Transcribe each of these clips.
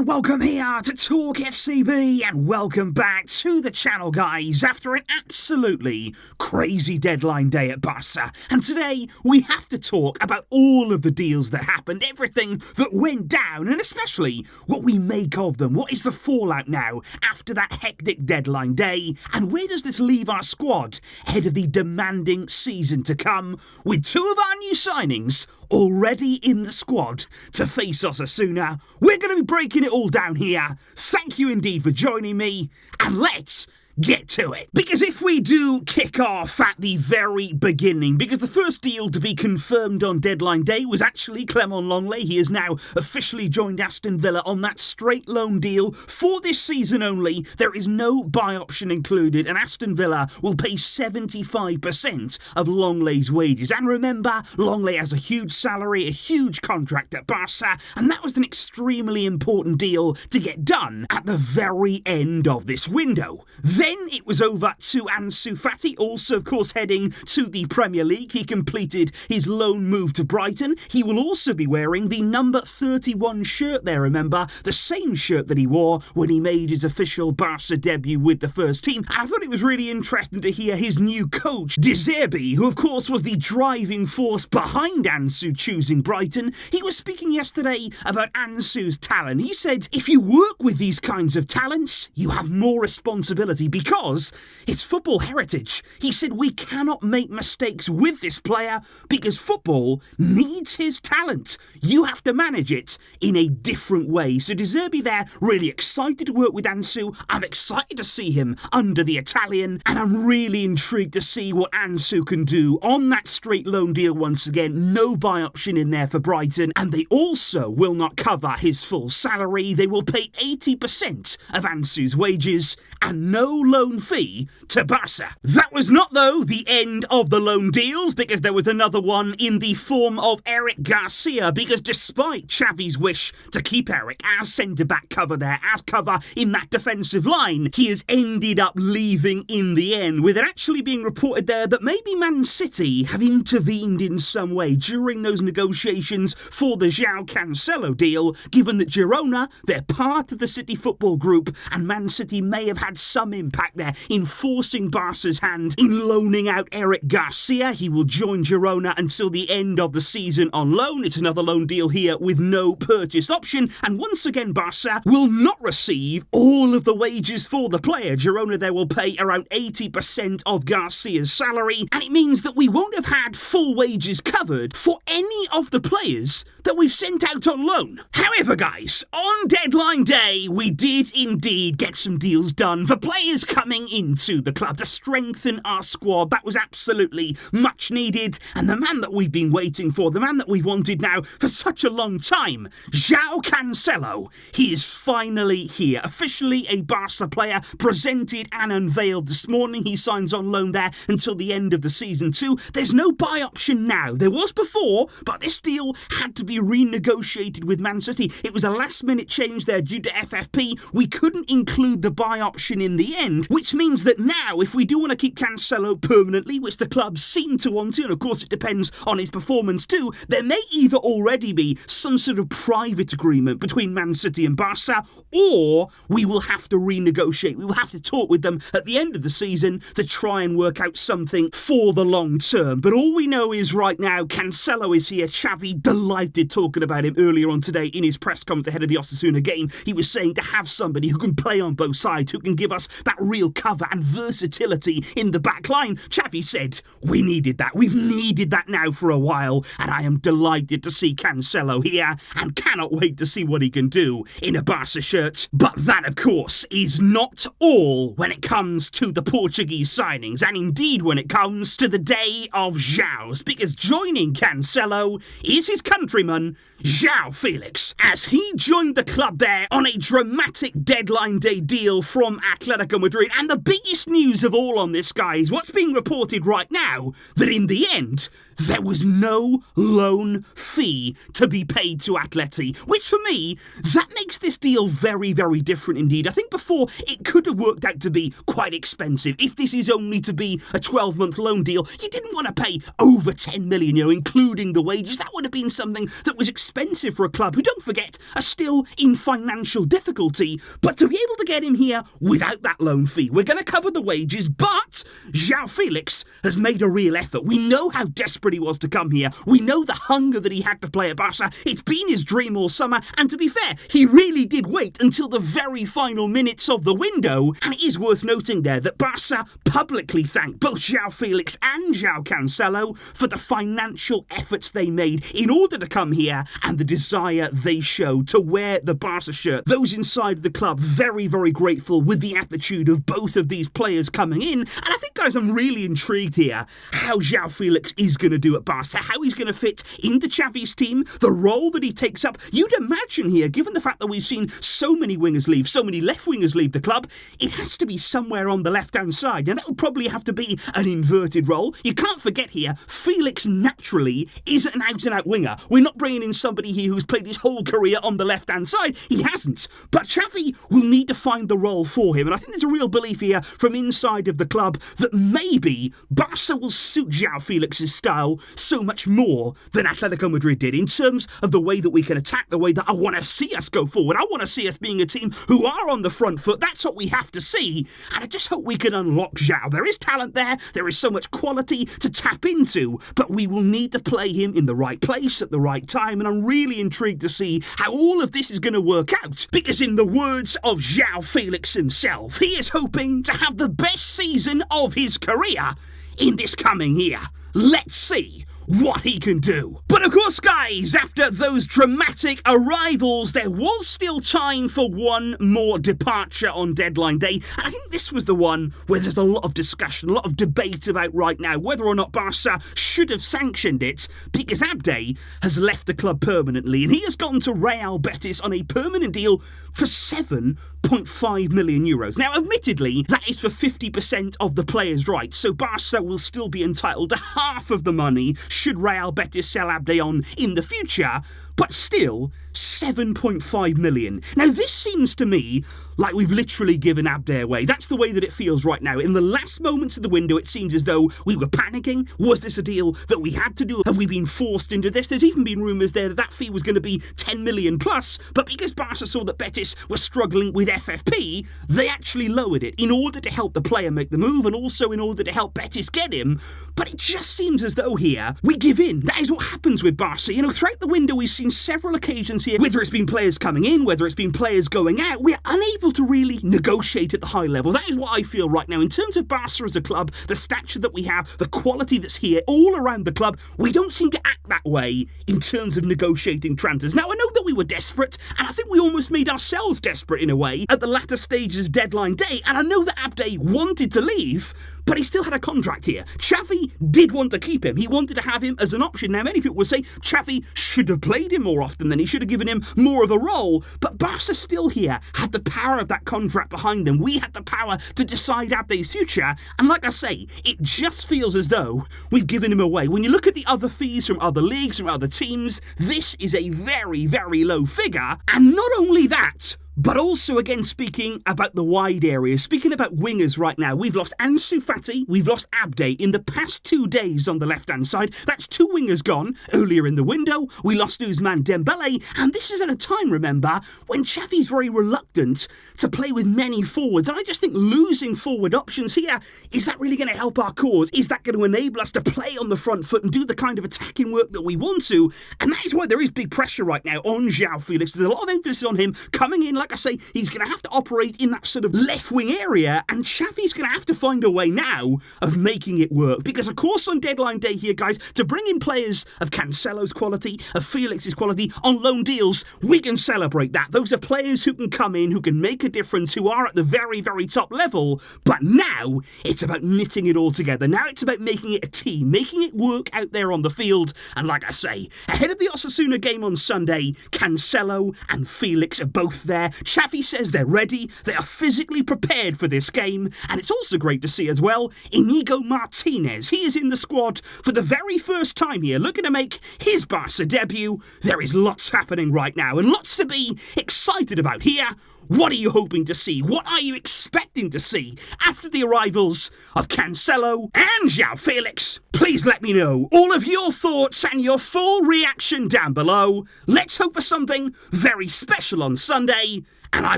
and welcome here to TalkFCB, and welcome back to the channel, guys, after an absolutely crazy deadline day at Barça. And today we have to talk about all of the deals that happened, everything that went down, and especially what we make of them. What is the fallout now after that hectic deadline day, and where does this leave our squad ahead of the demanding season to come, with two of our new signings already in the squad to face Osasuna? We're going to be breaking it all down here. Thank you indeed for joining me, and let's get to it. Because if we do kick off at the very beginning, because the first deal to be confirmed on deadline day was actually Clement Lenglet. He has now officially joined Aston Villa on that straight loan deal for this season only. There is no buy option included, and Aston Villa will pay 75% of Lenglet's wages. And remember, Lenglet has a huge salary, a huge contract at Barça, and that was an extremely important deal to get done at the very end of this window. Then it was over to Ansu Fati, also of course heading to the Premier League. He completed his loan move to Brighton. He will also be wearing the number 31 shirt there, remember, the same shirt that he wore when he made his official Barca debut with the first team. And I thought it was really interesting to hear his new coach, De Zerbi, who of course was the driving force behind Ansu choosing Brighton. He was speaking yesterday about Ansu's talent. He said, if you work with these kinds of talents, you have more responsibility because it's football heritage. He said we cannot make mistakes with this player because football needs his talent. You have to manage it in a different way. So De Zerbi there, really excited to work with Ansu. I'm excited to see him under the Italian, and I'm really intrigued to see what Ansu can do on that straight loan deal once again. No buy option in there for Brighton, and they also will not cover his full salary. They will pay 80% of Ansu's wages and no loan fee to Barca. That was not, though, the end of the loan deals, because there was another one in the form of Eric Garcia, because despite Xavi's wish to keep Eric as centre-back cover there, as cover in that defensive line, he has ended up leaving in the end, with it actually being reported there that maybe Man City have intervened in some way during those negotiations for the Joao Cancelo deal, given that Girona, they're part of the City football group, and Man City may have had some impact there in forcing Barca's hand in loaning out Eric Garcia. He will join Girona until the end of the season on loan. It's another loan deal here with no purchase option, and once again Barca will not receive all of the wages for the player. Girona there will pay around 80% of Garcia's salary, and it means that we won't have had full wages covered for any of the players that we've sent out on loan. However, guys, on deadline day we did indeed get some deals done for players coming into the club to strengthen our squad. That was absolutely much needed, and the man that we've been waiting for, the man that we wanted now for such a long time, Joao Cancelo, he is finally here, officially a Barca player, presented and unveiled this morning. He signs on loan there until the end of the season too. There's no buy option now. There was before, but this deal had to be renegotiated with Man City. It was a last minute change there due to FFP. We couldn't include the buy option in the end, which means that now if we do want to keep Cancelo permanently, which the club seem to want to, and of course it depends on his performance too, there may either already be some sort of private agreement between Man City and Barca, or we will have to renegotiate. We will have to talk with them at the end of the season to try and work out something for the long term. But all we know is right now Cancelo is here. Xavi delighted talking about him earlier on today in his press conference ahead of the Osasuna game. He was saying to have somebody who can play on both sides, who can give us that real cover and versatility in the back line. Xavi said, we needed that. We've needed that now for a while, and I am delighted to see Cancelo here and cannot wait to see what he can do in a Barca shirt. But that, of course, is not all when it comes to the Portuguese signings, and indeed when it comes to the day of Joao's, because joining Cancelo is his countryman, Joao Felix, as he joined the club there on a dramatic deadline day deal from Atletico Madrid. And the biggest news of all on this, guys, what's being reported right now, that in the end, there was no loan fee to be paid to Atleti, which for me, that makes this deal very, very different indeed. I think before it could have worked out to be quite expensive. If this is only to be a 12-month loan deal, you didn't want to pay over 10 million, including the wages. That would have been something that was expensive expensive for a club who, don't forget, are still in financial difficulty. But to be able to get him here without that loan fee, we're going to cover the wages, but Joao Felix has made a real effort. We know how desperate he was to come here. We know the hunger that he had to play at Barça. It's been his dream all summer, and to be fair, he really did wait until the very final minutes of the window. And it is worth noting there that Barça publicly thanked both Joao Felix and Joao Cancelo for the financial efforts they made in order to come here and the desire they showed to wear the Barça shirt. Those inside the club very, very grateful with the attitude of both of these players coming in. And I think, guys, I'm really intrigued here how Joao Felix is going to do at Barça, how he's going to fit into Xavi's team, the role that he takes up. You'd imagine here, given the fact that we've seen so many wingers leave, so many left wingers leave the club, it has to be somewhere on the left-hand side, and that would probably have to be an inverted role. You can't forget here, Felix naturally is an out-and-out winger. We're not bringing in somebody here who's played his whole career on the left-hand side. He hasn't. But Xavi will need to find the role for him, and I think there's a real belief here from inside of the club that maybe Barça will suit Joao Felix's style so much more than Atletico Madrid did in terms of the way that we can attack, the way that I want to see us go forward. I want to see us being a team who are on the front foot. That's what we have to see, and I just hope we can unlock Joao. There is talent there, there is so much quality to tap into, but we will need to play him in the right place at the right time, and I'm really intrigued to see how all of this is going to work out, because in the words of Joao Felix himself, he is hoping to have the best season of his career in this coming year. Let's see what he can do. But of course, guys, after those dramatic arrivals, there was still time for one more departure on deadline day, and I think this was the one where there's a lot of discussion, a lot of debate about right now whether or not Barca should have sanctioned it, because Abde has left the club permanently, and he has gone to Real Betis on a permanent deal for €7.5 million. Now, admittedly, that is for 50% of the player's rights, so Barca will still be entitled to half of the money should Real Betis sell Abde on in the future, but still, 7.5 million. Now, this seems to me like we've literally given Abde away. That's the way that it feels right now. In the last moments of the window, it seems as though we were panicking. Was this a deal that we had to do? Have we been forced into this? There's even been rumours there that that fee was going to be 10 million plus, but because Barca saw that Betis was struggling with FFP, they actually lowered it in order to help the player make the move and also in order to help Betis get him. But it just seems as though here we give in. That is what happens with Barca. You know, throughout the window, we've seen several occasions here, whether it's been players coming in, whether it's been players going out, we're unable to really negotiate at the high level. That is what I feel right now. In terms of Barca as a club, the stature that we have, the quality that's here all around the club, we don't seem to act that way in terms of negotiating transfers. Now, I know that we were desperate, and I think we almost made ourselves desperate in a way at the latter stages of deadline day, and I know that Abde wanted to leave, but he still had a contract here. Xavi did want to keep him. He wanted to have him as an option. Now, many people will say Xavi should have played him more often, then he should have given him more of a role, but Barca still here had the power of that contract behind them. We had the power to decide Abde's future, and like I say, it just feels as though we've given him away. When you look at the other fees from other leagues, from other teams, this is a very, very low figure, and not only that, but also, again, speaking about the wide areas, speaking about wingers right now, we've lost Ansu Fati, we've lost Abde in the past 2 days on the left-hand side. That's 2 wingers gone earlier in the window. We lost Ousmane Dembele, and this is at a time, remember, when Xavi's very reluctant to play with many forwards. And I just think losing forward options here, is that really going to help our cause? Is that going to enable us to play on the front foot and do the kind of attacking work that we want to? And that is why there is big pressure right now on Joao Felix. There's a lot of emphasis on him coming in. Like I say, he's going to have to operate in that sort of left-wing area, and Xavi's going to have to find a way now of making it work. Because, of course, on deadline day here, guys, to bring in players of Cancelo's quality, of Felix's quality, on loan deals, we can celebrate that. Those are players who can come in, who can make a difference, who are at the very, very top level. But now, it's about knitting it all together. Now it's about making it a team, making it work out there on the field. And like I say, ahead of the Osasuna game on Sunday, Cancelo and Felix are both there. Xavi says they're ready, they are physically prepared for this game, and it's also great to see as well, Inigo Martinez. He is in the squad for the very first time here, looking to make his Barca debut. There is lots happening right now, and lots to be excited about here. What are you hoping to see? What are you expecting to see after the arrivals of Cancelo and Joao Felix? Please let me know all of your thoughts and your full reaction down below. Let's hope for something very special on Sunday, and I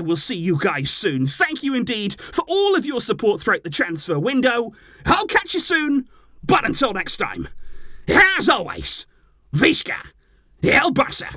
will see you guys soon. Thank you indeed for all of your support throughout the transfer window. I'll catch you soon, but until next time, as always, Visca El Barça.